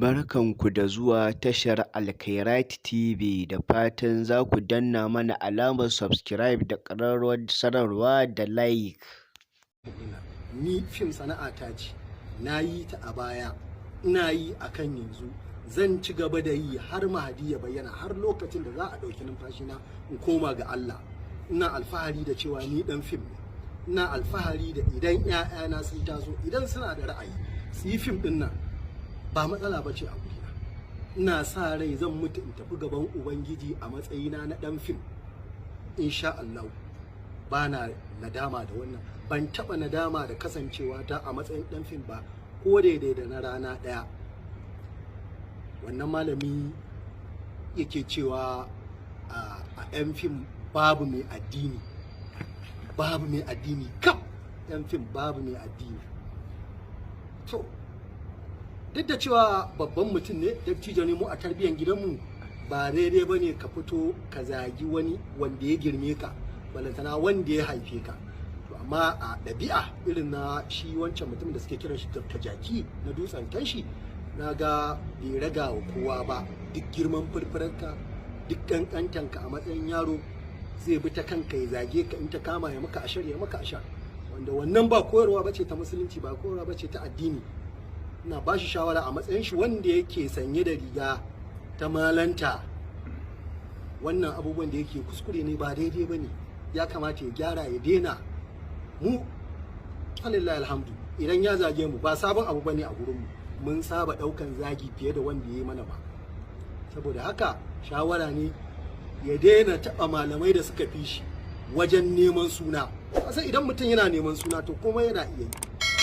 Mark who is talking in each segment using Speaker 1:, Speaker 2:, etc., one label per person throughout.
Speaker 1: Barkanku da zuwa tashar Alkhairat TV, da fatan za ku danna mana alamar subscribe da ƙararrawar sanarwa da like.
Speaker 2: Ni fim sana'ata ce, na yi ta a baya, ina yi a kan yanzu, zan ci gaba da yi har Mahadi ya bayyana, har lokacin da za a ɗauki numfashina in koma ga Allah. Ina alfahari da cewa ni ɗan fim ne, ina alfahari da idan 'ya'yana sun taso, idan suna da ra'ayi su yi fim ɗin nan, ba matsala ba ce a gurina. Ina sa rai zan mutu in tafi gaban Ubangiji a matsayina na ɗan fim, insha Allah. Ba na nadama da wannan, ban taɓa nadama da kasancewa ta a matsayin ɗan fim ba, ko daidai da na rana ɗaya. Wannan malami yake cewa a 'yan fim babu mai addini, babu mai addini kam, 'yan fim babu mai addini. To duk da cewa babban mutum ne, dattijo ne, mu a tarbiyyar gidanmu ba daidai ba ne ka fito ka zagi wani wanda ya girme ka, balantana wanda ya haife ka. To amma a ɗabi'a irin na shi wancan mutum da suke kiran shi Dr. Jaki na Dutsen Tanshi, na ga bai raga wa kowa ba. Duk girman furfuranka, duk ƙanƙantanka a matsayin yaro, zai bi ta kanka ya zage ka, in ta kama ya maka ashar ya maka ashar, wanda wannan ba koyarwa bace ta musulunci, ba koyarwa bace ta addini. Ina ba shi shawara a matsayin shi wanda yake sanye da riga ta malanta, wannan abubuwan da yake kuskure ne, ba daidai ba ne, ya kamata ya gyara ya daina. Mu alillahi alhamdu, idan ya zage mu ba sabon abu bane a gurinmu, mun saba daukan zagi fiye da wanda ya yi mana ba. Saboda haka shawara ne ya daina taɓa malamai da suka fi shi wajen neman suna. Sai idan mutum yana neman suna to kuma yana iya yi.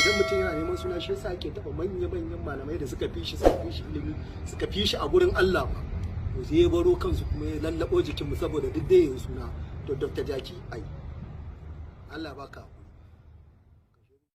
Speaker 2: Idan mutum yana neman suna, shi yasa ake taɓa manya-manyan malamai da suka fi shi, suka fi shi ilimi, suka fi shi a gurin Allah ba. To sai ya baro kansu kuma ya lallabo jikinmu saboda duk dai yayin suna. To Dr. Jaki ai, Allah baka.